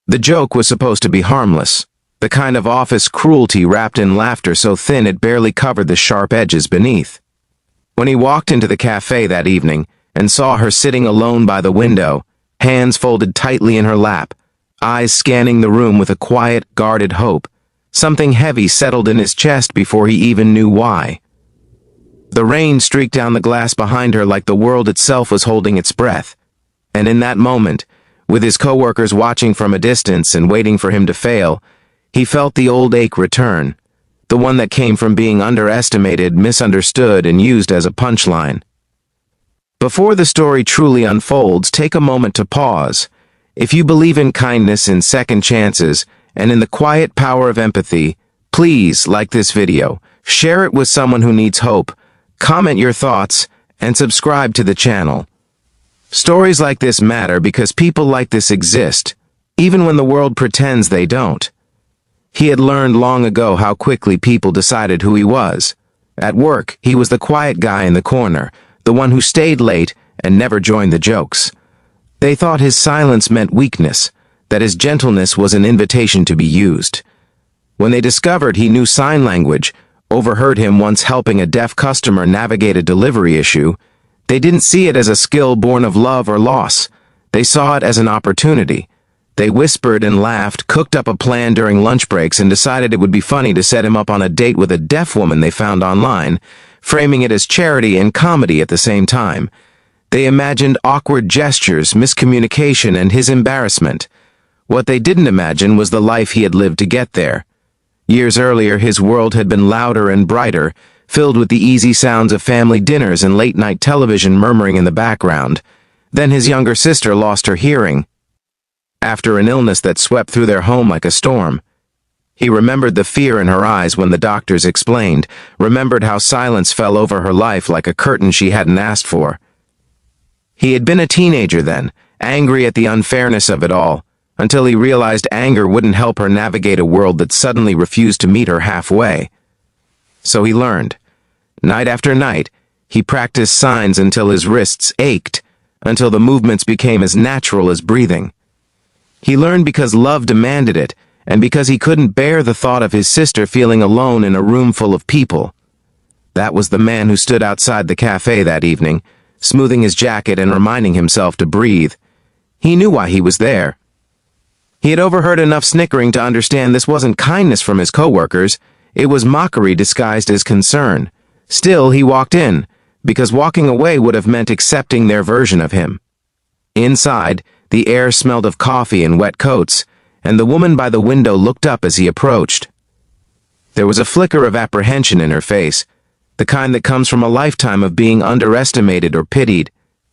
The joke was supposed to be harmless, the kind of office cruelty wrapped in laughter so thin it barely covered the sharp edges beneath. When he walked into the cafe that evening and saw her sitting alone by the window, hands folded tightly in her lap, eyes scanning the room with a quiet, guarded hope, something heavy settled in his chest before he even knew why. The rain streaked down the glass behind her like the world itself was holding its breath, and in that moment, with his coworkers watching from a distance and waiting for him to fail, he felt the old ache return, the one that came from being underestimated, misunderstood, and used as a punchline. Before the story truly unfolds, take a moment to pause. If you believe in kindness, in second chances, and in the quiet power of empathy, please like this video, share it with someone who needs hope, comment your thoughts, and subscribe to the channel. Stories like this matter because people like this exist, even when the world pretends they don't. He had learned long ago how quickly people decided who he was. At work, he was the quiet guy in the corner, the one who stayed late and never joined the jokes. They thought his silence meant weakness, that his gentleness was an invitation to be used. When they discovered he knew sign language, overheard him once helping a deaf customer navigate a delivery issue, they didn't see it as a skill born of love or loss. They saw it as an opportunity. They whispered and laughed, cooked up a plan during lunch breaks, and decided it would be funny to set him up on a date with a deaf woman they found online, framing it as charity and comedy at the same time. They imagined awkward gestures, miscommunication, and his embarrassment. What they didn't imagine was the life he had lived to get there. Years earlier, his world had been louder and brighter, filled with the easy sounds of family dinners and late-night television murmuring in the background. Then his younger sister lost her hearing, after an illness that swept through their home like a storm. He remembered the fear in her eyes when the doctors explained, remembered how silence fell over her life like a curtain she hadn't asked for. He had been a teenager then, angry at the unfairness of it all, until he realized anger wouldn't help her navigate a world that suddenly refused to meet her halfway. So he learned. Night after night, he practiced signs until his wrists ached, until the movements became as natural as breathing. He learned because love demanded it, and because he couldn't bear the thought of his sister feeling alone in a room full of people. That was the man who stood outside the cafe that evening, smoothing his jacket and reminding himself to breathe. He knew why he was there. He had overheard enough snickering to understand this wasn't kindness from his coworkers, it was mockery disguised as concern. Still, he walked in, because walking away would have meant accepting their version of him. Inside, the air smelled of coffee and wet coats, and the woman by the window looked up as he approached. There was a flicker of apprehension in her face, the kind that comes from a lifetime of being underestimated or pitied.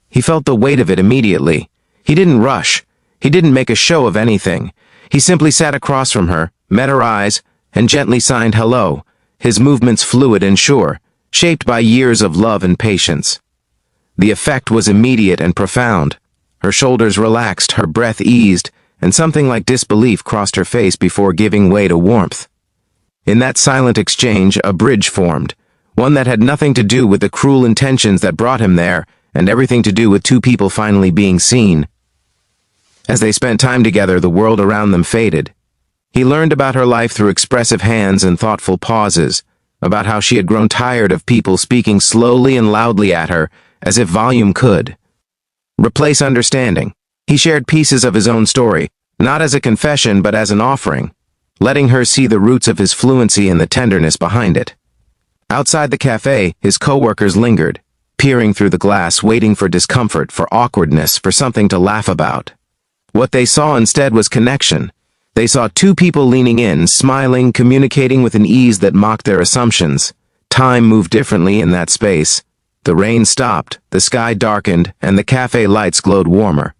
He felt the weight of it immediately. He didn't rush. He didn't make a show of anything. He simply sat across from her, met her eyes, and gently signed hello, his movements fluid and sure, shaped by years of love and patience. The effect was immediate and profound. Her shoulders relaxed, her breath eased, and something like disbelief crossed her face before giving way to warmth. In that silent exchange, a bridge formed, one that had nothing to do with the cruel intentions that brought him there, and everything to do with two people finally being seen. As they spent time together, the world around them faded. He learned about her life through expressive hands and thoughtful pauses, about how she had grown tired of people speaking slowly and loudly at her, as if volume could replace understanding. He shared pieces of his own story, not as a confession but as an offering, letting her see the roots of his fluency and the tenderness behind it. Outside the cafe, his coworkers lingered, peering through the glass, waiting for discomfort, for awkwardness, for something to laugh about. What they saw instead was connection. They saw two people leaning in, smiling, communicating with an ease that mocked their assumptions. Time moved differently in that space. The rain stopped, the sky darkened, and the cafe lights glowed warmer.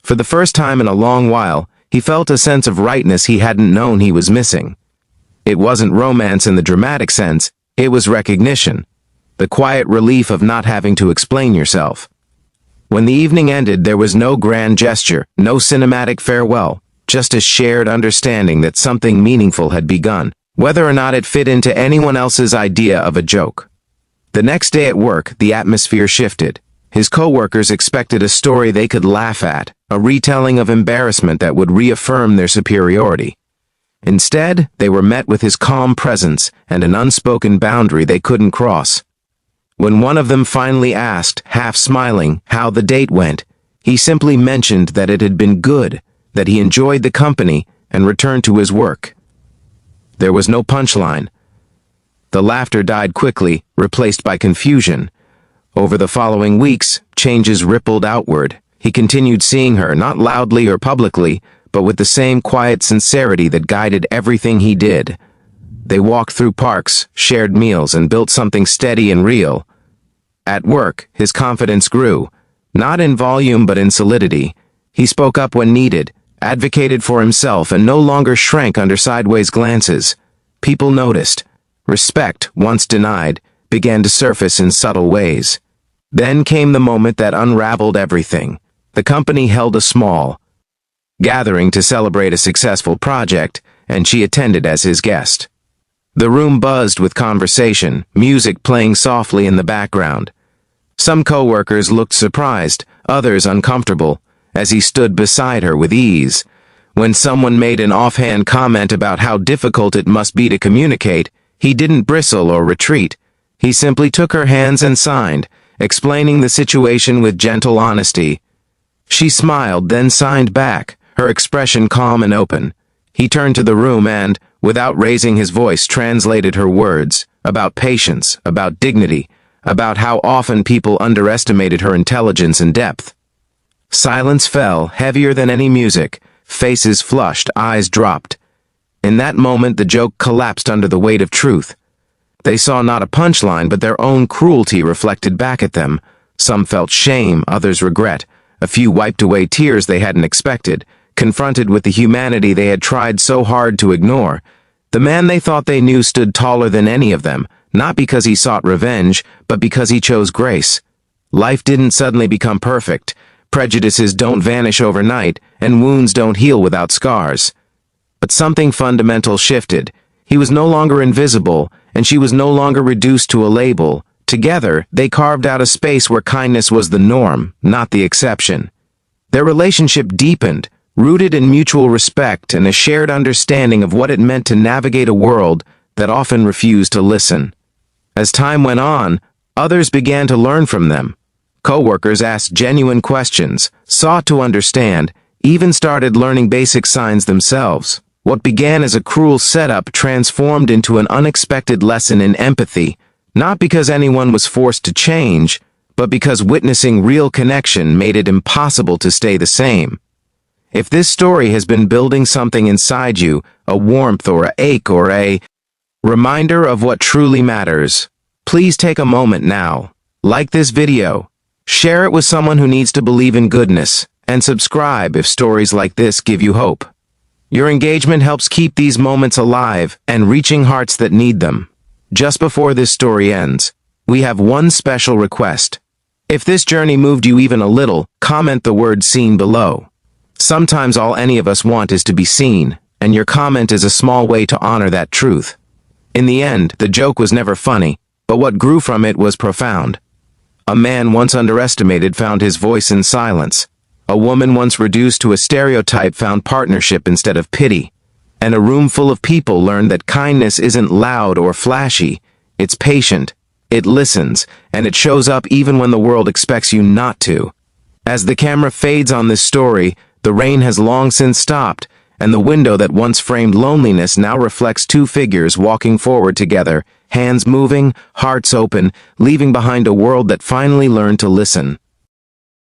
For the first time in a long while, he felt a sense of rightness he hadn't known he was missing. It wasn't romance in the dramatic sense, it was recognition. The quiet relief of not having to explain yourself. When the evening ended, there was no grand gesture, no cinematic farewell, just a shared understanding that something meaningful had begun, whether or not it fit into anyone else's idea of a joke. The next day at work, the atmosphere shifted. His coworkers expected a story they could laugh at, a retelling of embarrassment that would reaffirm their superiority. Instead, they were met with his calm presence and an unspoken boundary they couldn't cross. When one of them finally asked, half smiling, how the date went, he simply mentioned that it had been good, that he enjoyed the company, and returned to his work. There was no punchline. The laughter died quickly, replaced by confusion. Over the following weeks, changes rippled outward. He continued seeing her, not loudly or publicly, but with the same quiet sincerity that guided everything he did. They walked through parks, shared meals, and built something steady and real. At work, his confidence grew, not in volume but in solidity. He spoke up when needed, advocated for himself, and no longer shrank under sideways glances. People noticed. Respect, once denied, began to surface in subtle ways. Then came the moment that unraveled everything. The company held a small gathering to celebrate a successful project, and she attended as his guest. The room buzzed with conversation, music playing softly in the background. Some coworkers looked surprised, others uncomfortable, as he stood beside her with ease. When someone made an offhand comment about how difficult it must be to communicate, he didn't bristle or retreat. He simply took her hands and signed, explaining the situation with gentle honesty. She smiled, then signed back, her expression calm and open. He turned to the room and, without raising his voice, translated her words, about patience, about dignity, about how often people underestimated her intelligence and depth. Silence fell, heavier than any music. Faces flushed, eyes dropped. In that moment, the joke collapsed under the weight of truth. They saw not a punchline, but their own cruelty reflected back at them. Some felt shame, others regret. A few wiped away tears they hadn't expected, confronted with the humanity they had tried so hard to ignore. The man they thought they knew stood taller than any of them, not because he sought revenge, but because he chose grace. Life didn't suddenly become perfect. Prejudices don't vanish overnight, and wounds don't heal without scars. But something fundamental shifted. He was no longer invisible, and she was no longer reduced to a label. Together, they carved out a space where kindness was the norm, not the exception. Their relationship deepened, rooted in mutual respect and a shared understanding of what it meant to navigate a world that often refused to listen. As time went on, others began to learn from them. Coworkers asked genuine questions, sought to understand, even started learning basic signs themselves. What began as a cruel setup transformed into an unexpected lesson in empathy, not because anyone was forced to change, but because witnessing real connection made it impossible to stay the same. If this story has been building something inside you, a warmth or an ache or a reminder of what truly matters, please take a moment now. Like this video, share it with someone who needs to believe in goodness, and subscribe if stories like this give you hope. Your engagement helps keep these moments alive and reaching hearts that need them. Just before this story ends, we have one special request. If this journey moved you even a little, comment the word "seen" below. Sometimes all any of us want is to be seen, and your comment is a small way to honor that truth. In the end, the joke was never funny, but what grew from it was profound. A man once underestimated found his voice in silence. A woman once reduced to a stereotype found partnership instead of pity. And a room full of people learned that kindness isn't loud or flashy. It's patient, it listens, and it shows up even when the world expects you not to. As the camera fades on this story, the rain has long since stopped, and the window that once framed loneliness now reflects two figures walking forward together, hands moving, hearts open, leaving behind a world that finally learned to listen.